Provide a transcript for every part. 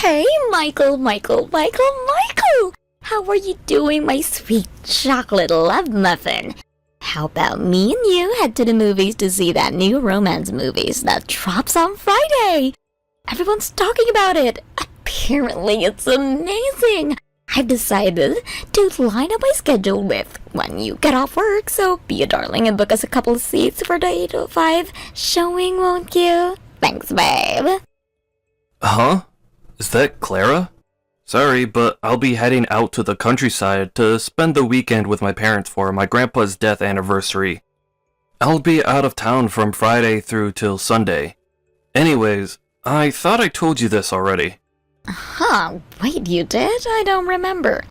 Hey, Michael! How are you doing, my sweet chocolate love muffin? How about me and you head to the movies to see that new romance movies that drops on Friday? Everyone's talking about it. Apparently, it's amazing. I've decided to line up my schedule with when you get off work, so be a darling and book us a couple of seats for the 8:05 showing, won't you? Thanks, babe. Huh? Is that Clara? Sorry, but I'll be heading out to the countryside to spend the weekend with my parents for my grandpa's death anniversary. I'll be out of town from Friday through till Sunday. Anyways, I thought I told you this already. Huh, wait, you did? I don't remember.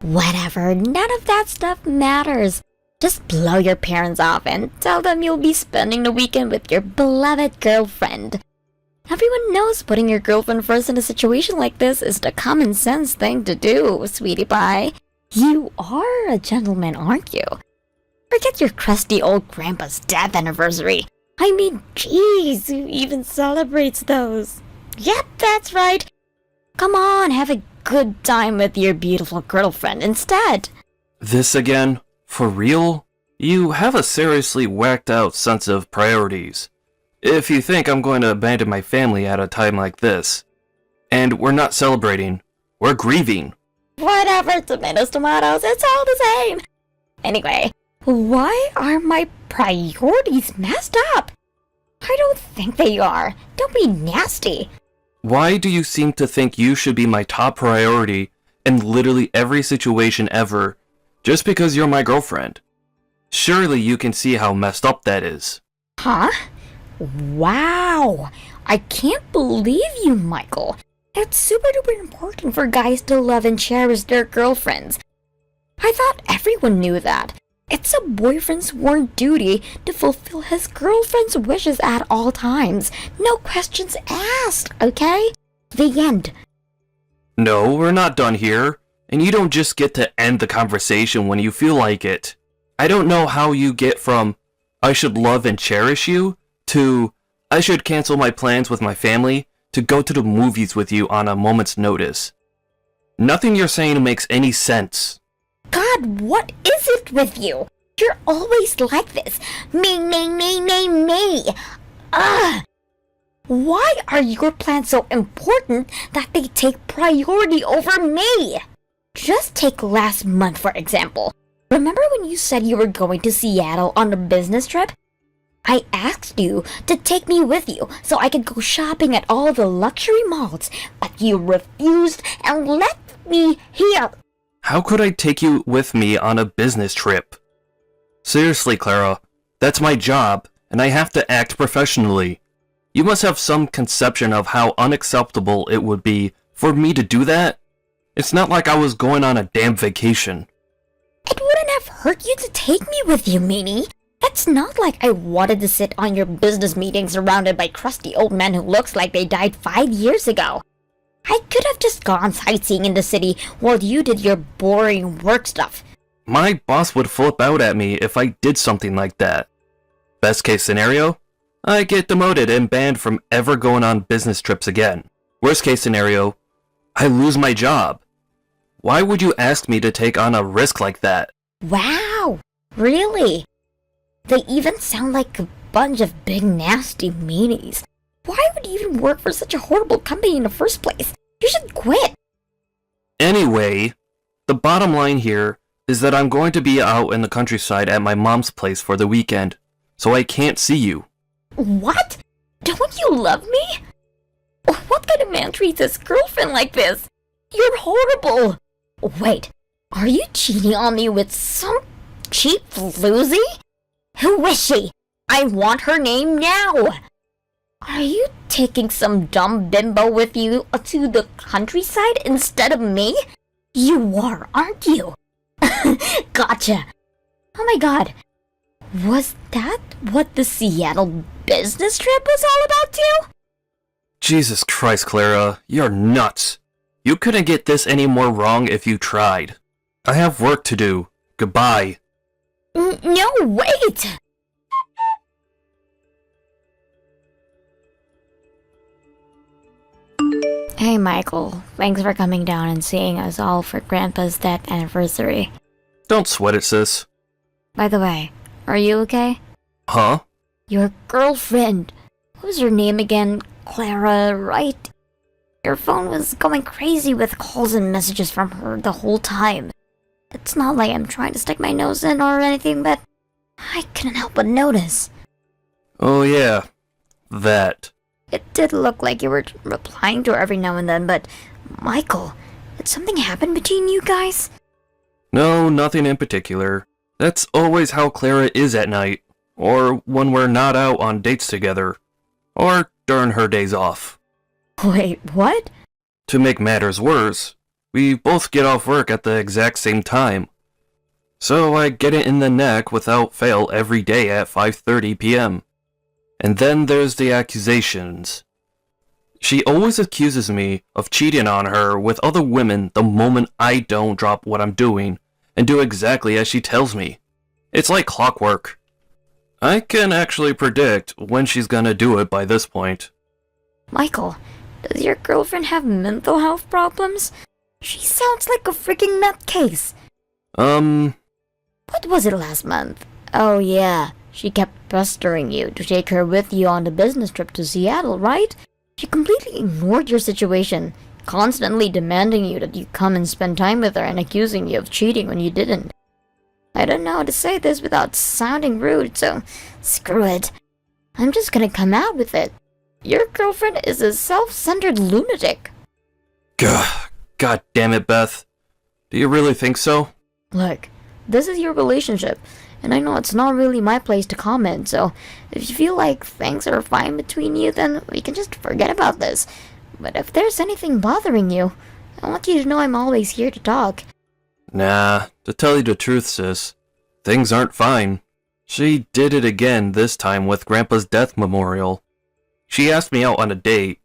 Whatever, none of that stuff matters. Just blow your parents off and tell them you'll be spending the weekend with your beloved girlfriend. Everyone knows putting your girlfriend first in a situation like this is the common sense thing to do, sweetie pie. You are a gentleman, aren't you? Forget your crusty old grandpa's death anniversary. I mean, jeez, who even celebrates those? Yep, that's right. Come on, have a good time with your beautiful girlfriend instead. This again? For real? You have a seriously whacked out sense of priorities. If you think I'm going to abandon my family at a time like this. And we're not celebrating, we're grieving. Whatever, tomatoes, it's all the same. Anyway, why are my priorities messed up? I don't think they are. Don't be nasty. Why do you seem to think you should be my top priority in literally every situation ever, just because you're my girlfriend? Surely you can see how messed up that is. Huh? Wow! I can't believe you, Michael. It's super duper important for guys to love and cherish their girlfriends. I thought everyone knew that. It's a boyfriend's sworn duty to fulfill his girlfriend's wishes at all times. No questions asked, okay? The end. No, we're not done here. And you don't just get to end the conversation when you feel like it. I don't know how you get from, I should love and cherish you, to, I should cancel my plans with my family to go to the movies with you on a moment's notice. Nothing you're saying makes any sense. God, what is it with you? You're always like this. Me. Ugh! Why are your plans so important that they take priority over me? Just take last month, for example. Remember when you said you were going to Seattle on a business trip? I asked you to take me with you so I could go shopping at all the luxury malls, but you refused and left me here. How could I take you with me on a business trip? Seriously, Clara, that's my job, and I have to act professionally. You must have some conception of how unacceptable it would be for me to do that. It's not like I was going on a damn vacation. It wouldn't have hurt you to take me with you, Meanie. It's not like I wanted to sit on your business meeting surrounded by crusty old men who looks like they died 5 years ago. I could have just gone sightseeing in the city while you did your boring work stuff. My boss would flip out at me if I did something like that. Best case scenario, I get demoted and banned from ever going on business trips again. Worst case scenario, I lose my job. Why would you ask me to take on a risk like that? Wow, really? They even sound like a bunch of big nasty meanies. Why would you even work for such a horrible company in the first place? You should quit. Anyway, the bottom line here is that I'm going to be out in the countryside at my mom's place for the weekend, so I can't see you. What? Don't you love me? What kind of man treats his girlfriend like this? You're horrible. Wait, are you cheating on me with some cheap floozy? Who is she? I want her name now. Are you taking some dumb bimbo with you to the countryside instead of me? You are, aren't you? Gotcha. Oh my god. Was that what the Seattle business trip was all about too? Jesus Christ, Clara, you're nuts. You couldn't get this any more wrong if you tried. I have work to do. Goodbye. No, wait! Hey, Michael. Thanks for coming down and seeing us all for Grandpa's death anniversary. Don't sweat it, sis. By the way, are you okay? Huh? Your girlfriend. What was her name again? Clara, right? Your phone was going crazy with calls and messages from her the whole time. It's not like I'm trying to stick my nose in or anything, but I couldn't help but notice. Oh yeah. That. It did look like you were replying to her every now and then, but Michael, did something happen between you guys? No, nothing in particular. That's always how Clara is at night. Or when we're not out on dates together. Or during her days off. Wait, what? To make matters worse, we both get off work at the exact same time. So I get it in the neck without fail every day at 5:30 p.m. And then there's the accusations. She always accuses me of cheating on her with other women the moment I don't drop what I'm doing and do exactly as she tells me. It's like clockwork. I can actually predict when she's gonna do it by this point. Michael, does your girlfriend have mental health problems? She sounds like a freaking nutcase. What was it last month? Oh yeah, she kept pestering you to take her with you on the business trip to Seattle, right? She completely ignored your situation, constantly demanding you that you come and spend time with her and accusing you of cheating when you didn't. I don't know how to say this without sounding rude, so screw it. I'm just gonna come out with it. Your girlfriend is a self-centered lunatic. God damn it, Beth. Do you really think so? Look, this is your relationship, and I know it's not really my place to comment, so if you feel like things are fine between you, then we can just forget about this. But if there's anything bothering you, I want you to know I'm always here to talk. Nah, to tell you the truth, sis, things aren't fine. She did it again, this time with Grandpa's death memorial. She asked me out on a date,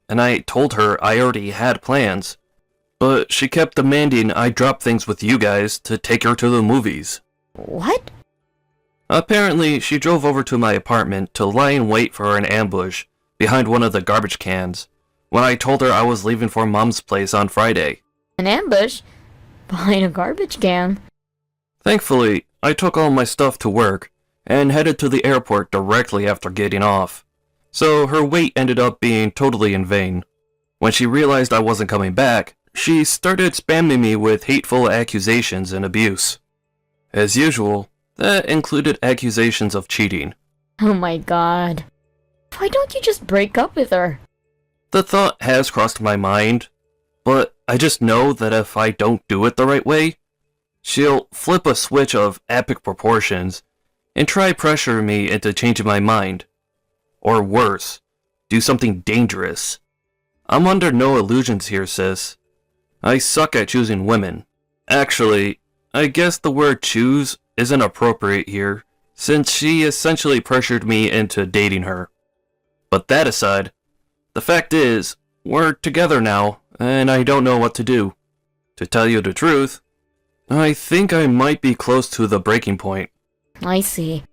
and I told her I already had plans. But she kept demanding I drop things with you guys to take her to the movies. What? Apparently, she drove over to my apartment to lie in wait for an ambush behind one of the garbage cans when I told her I was leaving for Mom's place on Friday. An ambush? Behind a garbage can? Thankfully, I took all my stuff to work and headed to the airport directly after getting off. So her wait ended up being totally in vain. When she realized I wasn't coming back, she started spamming me with hateful accusations and abuse. As usual, that included accusations of cheating. Oh my god. Why don't you just break up with her? The thought has crossed my mind, but I just know that if I don't do it the right way, she'll flip a switch of epic proportions and try pressuring me into changing my mind. Or worse, do something dangerous. I'm under no illusions here, sis. I suck at choosing women. Actually, I guess the word choose isn't appropriate here, since she essentially pressured me into dating her. But that aside, the fact is, we're together now, and I don't know what to do. To tell you the truth, I think I might be close to the breaking point. I see.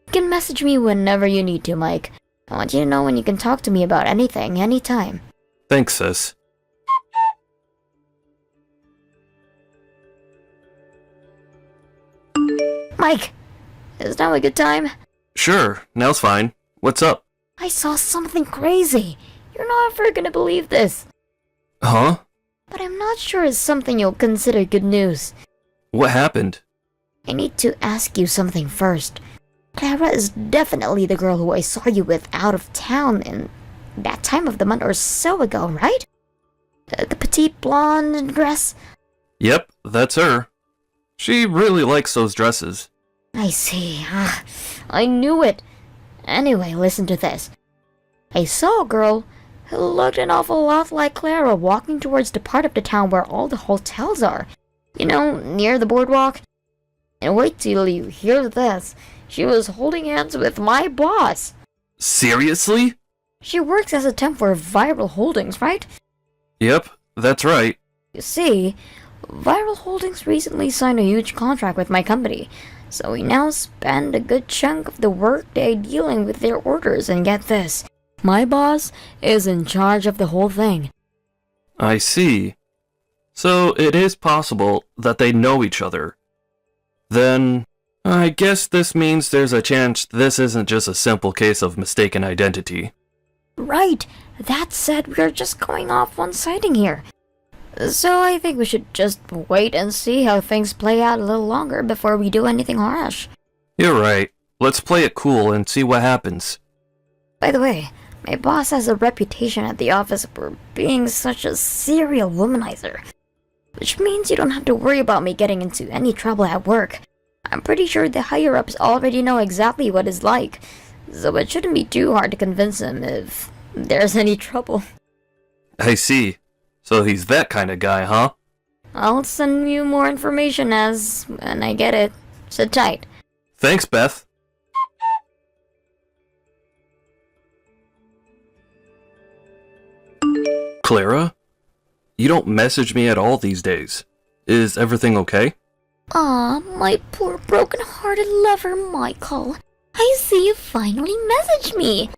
You can message me whenever you need to, Mike. I want you to know when you can talk to me about anything, anytime. Thanks, sis. Mike, is now a good time? Sure, now's fine. What's up? I saw something crazy. You're not ever gonna believe this. Huh? But I'm not sure it's something you'll consider good news. What happened? I need to ask you something first. Clara is definitely the girl who I saw you with out of town in that time of the month or so ago, right? The petite blonde dress? Yep, that's her. She really likes those dresses. I see. I knew it. Anyway, listen to this. I saw a girl who looked an awful lot like Clara walking towards the part of the town where all the hotels are. You know, near the boardwalk. And wait till you hear this. She was holding hands with my boss. Seriously? She works as a temp for Viral Holdings, right? Yep, that's right. You see, Viral Holdings recently signed a huge contract with my company, so we now spend a good chunk of the workday dealing with their orders, and get this. My boss is in charge of the whole thing. I see. So it is possible that they know each other. Then, I guess this means there's a chance this isn't just a simple case of mistaken identity. Right. That said, we're just going off one sighting here. So I think we should just wait and see how things play out a little longer before we do anything harsh. You're right. Let's play it cool and see what happens. By the way, my boss has a reputation at the office for being such a serial womanizer. Which means you don't have to worry about me getting into any trouble at work. I'm pretty sure the higher-ups already know exactly what it's like, so it shouldn't be too hard to convince him if there's any trouble. I see. So he's that kind of guy, huh? I'll send you more information when I get it. Sit tight. Thanks, Beth. Clara? You don't message me at all these days. Is everything okay? Aw, my poor broken-hearted lover, Michael. I see you finally messaged me.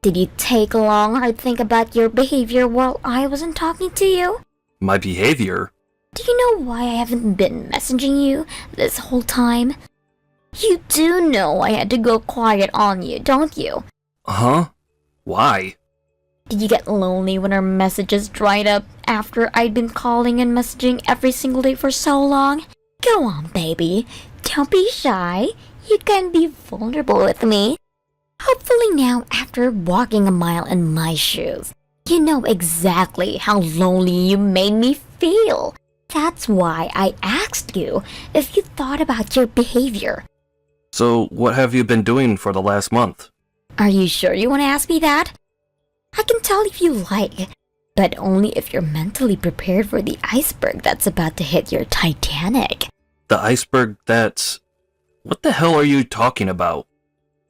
Did you take a long, hard think about your behavior while I wasn't talking to you? My behavior? Do you know why I haven't been messaging you this whole time? You do know I had to go quiet on you, don't you? Huh? Why? Did you get lonely when our messages dried up after I'd been calling and messaging every single day for so long? Go on, baby. Don't be shy. You can be vulnerable with me. Hopefully now, after walking a mile in my shoes, you know exactly how lonely you made me feel. That's why I asked you if you thought about your behavior. So, what have you been doing for the last month? Are you sure you want to ask me that? I can tell if you like, but only if you're mentally prepared for the iceberg that's about to hit your Titanic. The iceberg that's... What the hell are you talking about?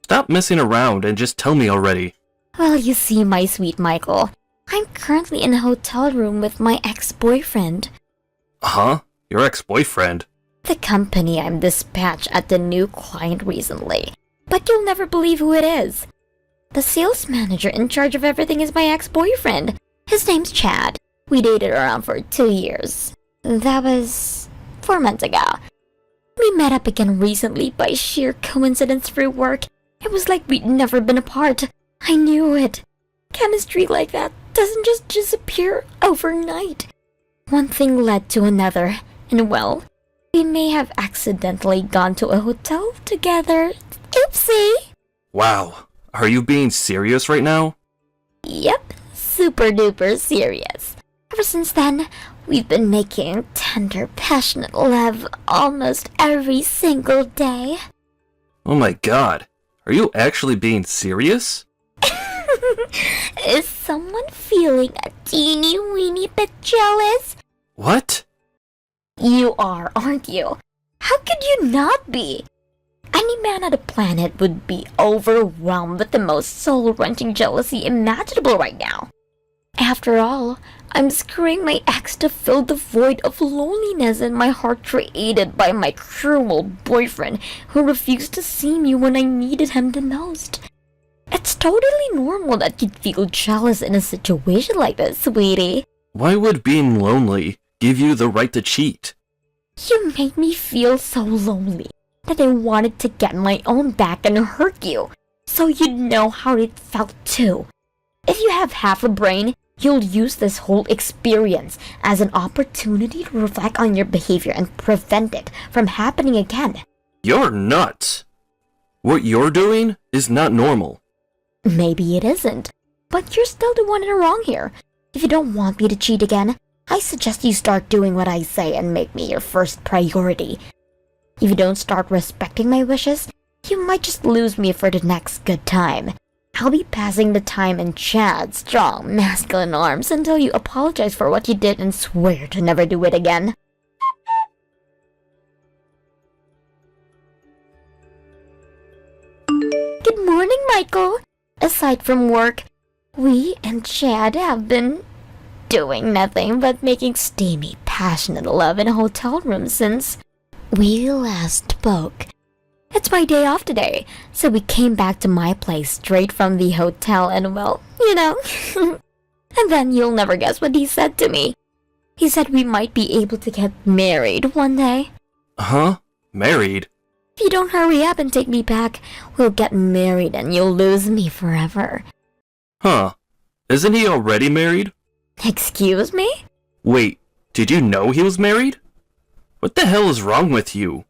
Stop messing around and just tell me already. Well, you see, my sweet Michael, I'm currently in a hotel room with my ex-boyfriend. Huh? Your ex-boyfriend? The company I'm dispatched at the new client recently. But you'll never believe who it is. The sales manager in charge of everything is my ex-boyfriend. His name's Chad. We dated around for 2 years. That was 4 months ago. We met up again recently by sheer coincidence through work. It was like we'd never been apart. I knew it. Chemistry like that doesn't just disappear overnight. One thing led to another, and well, we may have accidentally gone to a hotel together. Oopsie! Wow. Are you being serious right now? Yep, super duper serious. Ever since then, we've been making tender, passionate love almost every single day. Oh my god. Are you actually being serious? Is someone feeling a teeny weeny bit jealous? What? You are, aren't you? How could you not be? Any man on the planet would be overwhelmed with the most soul-wrenching jealousy imaginable right now. After all, I'm screwing my ex to fill the void of loneliness in my heart created by my cruel boyfriend who refused to see me when I needed him the most. It's totally normal that you'd feel jealous in a situation like this, sweetie. Why would being lonely give you the right to cheat? You made me feel so lonely that I wanted to get my own back and hurt you, so you'd know how it felt too. If you have half a brain, you'll use this whole experience as an opportunity to reflect on your behavior and prevent it from happening again. You're nuts. What you're doing is not normal. Maybe it isn't, but you're still the one in the wrong here. If you don't want me to cheat again, I suggest you start doing what I say and make me your first priority. If you don't start respecting my wishes, you might just lose me for the next good time. I'll be passing the time in Chad's strong, masculine arms until you apologize for what you did and swear to never do it again. Good morning, Michael. Aside from work, we and Chad have been doing nothing but making steamy, passionate love in a hotel room since we last spoke. It's my day off today, so we came back to my place straight from the hotel and well, you know, And then you'll never guess what he said to me. He said we might be able to get married one day. Huh? Married? If you don't hurry up and take me back, we'll get married and you'll lose me forever. Huh. Isn't he already married? Excuse me? Wait, did you know he was married? What the hell is wrong with you?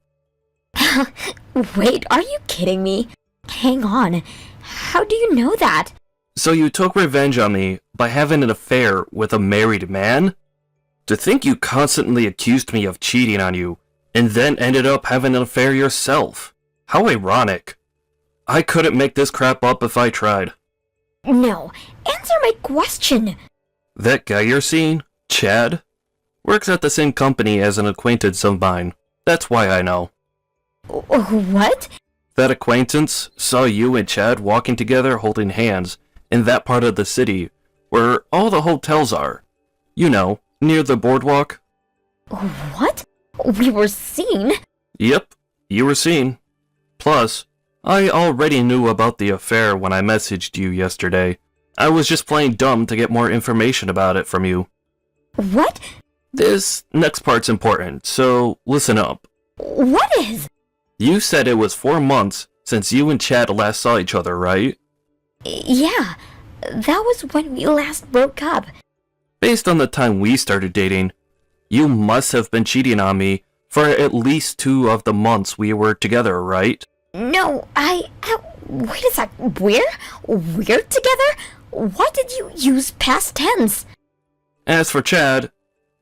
Wait, are you kidding me? Hang on. How do you know that? So you took revenge on me by having an affair with a married man? To think you constantly accused me of cheating on you, and then ended up having an affair yourself. How ironic. I couldn't make this crap up if I tried. No, answer my question. That guy you're seeing, Chad, works at the same company as an acquaintance of mine. That's why I know. What? That acquaintance saw you and Chad walking together holding hands in that part of the city where all the hotels are. You know, near the boardwalk. What? We were seen? Yep, you were seen. Plus, I already knew about the affair when I messaged you yesterday. I was just playing dumb to get more information about it from you. What? This next part's important, so listen up. What is? You said it was 4 months since you and Chad last saw each other, right? Yeah, that was when we last broke up. Based on the time we started dating, you must have been cheating on me for at least 2 of the months we were together, right? No, wait a sec, we're together? Why did you use past tense? As for Chad,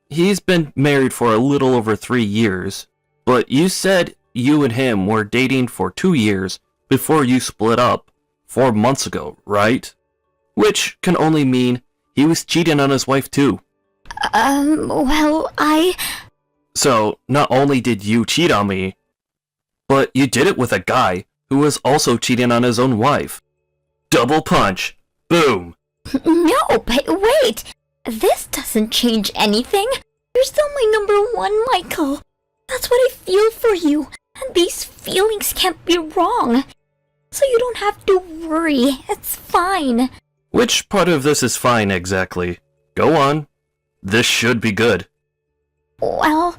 he's been married for a little over 3 years, but you said you and him were dating for 2 years before you split up 4 months ago, right? Which can only mean he was cheating on his wife too. Well, So, not only did you cheat on me, but you did it with a guy who was also cheating on his own wife. Double punch. Boom. No, but wait! This doesn't change anything. You're still my number one, Michael. That's what I feel for you, and these feelings can't be wrong. So you don't have to worry, it's fine. Which part of this is fine exactly? Go on. This should be good. Well,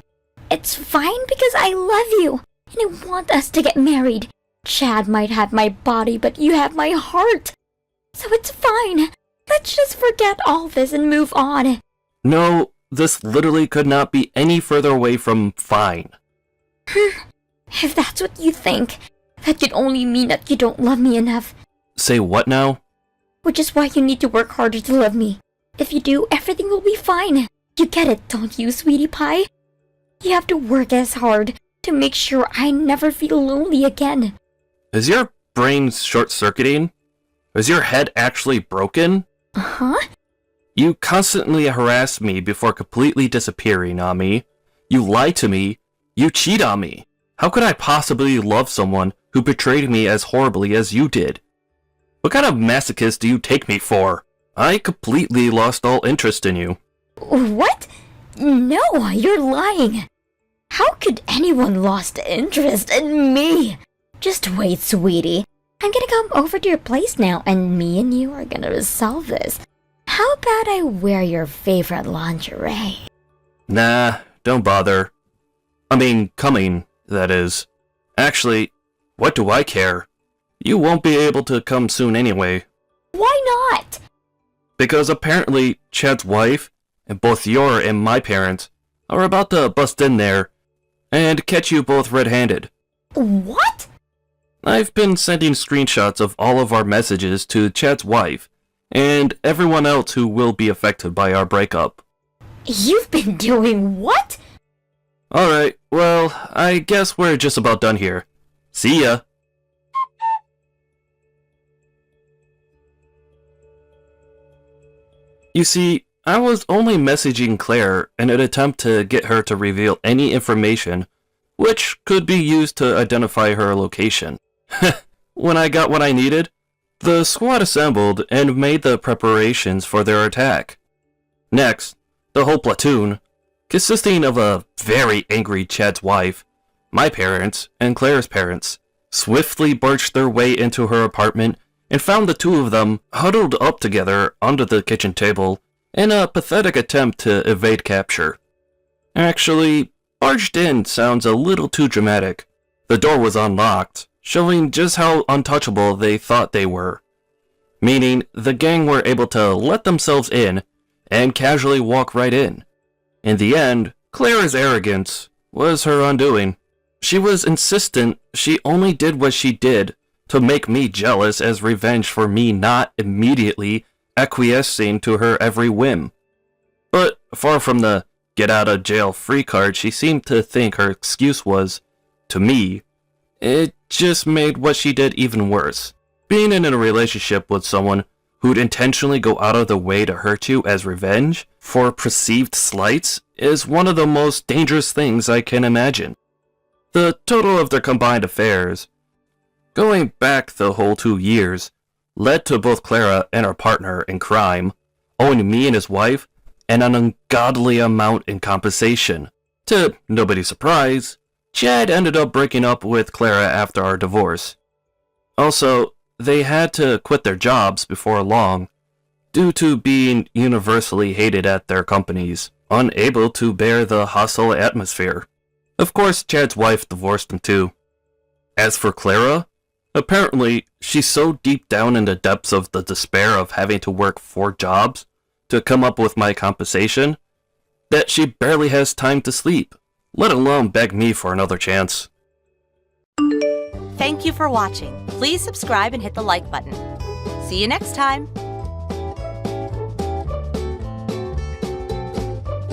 it's fine because I love you, and I want us to get married. Chad might have my body, but you have my heart. So it's fine. Let's just forget all this and move on. No, this literally could not be any further away from fine. If that's what you think, that could only mean that you don't love me enough. Say what now? Which is why you need to work harder to love me. If you do, everything will be fine. You get it, don't you, sweetie pie? You have to work as hard to make sure I never feel lonely again. Is your brain short-circuiting? Is your head actually broken? Huh? You constantly harass me before completely disappearing on me. You lie to me. You cheat on me. How could I possibly love someone who betrayed me as horribly as you did? What kind of masochist do you take me for? I completely lost all interest in you. What? No, you're lying. How could anyone lost interest in me? Just wait, sweetie. I'm gonna come over to your place now, and me and you are gonna resolve this. How about I wear your favorite lingerie? Nah, don't bother. I mean, coming, that is. Actually, what do I care? You won't be able to come soon anyway. Why not? Because apparently Chad's wife, and both your and my parents, are about to bust in there and catch you both red-handed. What? I've been sending screenshots of all of our messages to Chad's wife, and everyone else who will be affected by our breakup. You've been doing what? Alright, well, I guess we're just about done here. See ya! You see, I was only messaging Claire in an attempt to get her to reveal any information which could be used to identify her location. When I got what I needed, the squad assembled and made the preparations for their attack. Next, the whole platoon, consisting of a very angry Chad's wife, my parents, and Claire's parents, swiftly barged their way into her apartment and found the two of them huddled up together under the kitchen table in a pathetic attempt to evade capture. Actually, barged in sounds a little too dramatic. The door was unlocked, showing just how untouchable they thought they were. Meaning, the gang were able to let themselves in and casually walk right in. In the end, Clara's arrogance was her undoing. She was insistent she only did what she did to make me jealous as revenge for me not immediately acquiescing to her every whim. But far from the get-out-of-jail-free card she seemed to think her excuse was, to me, it just made what she did even worse. Being in a relationship with someone who'd intentionally go out of the way to hurt you as revenge for perceived slights is one of the most dangerous things I can imagine. The total of their combined affairs, going back the whole 2 years, led to both Clara and her partner in crime owing me and his wife an ungodly amount in compensation. To nobody's surprise, Chad ended up breaking up with Clara after our divorce. Also, they had to quit their jobs before long, due to being universally hated at their companies, unable to bear the hostile atmosphere. Of course, Chad's wife divorced him too. As for Clara, apparently she's so deep down in the depths of the despair of having to work 4 jobs to come up with my compensation, that she barely has time to sleep, let alone beg me for another chance. Thank you for watching. Please subscribe and hit the like button. See you next time.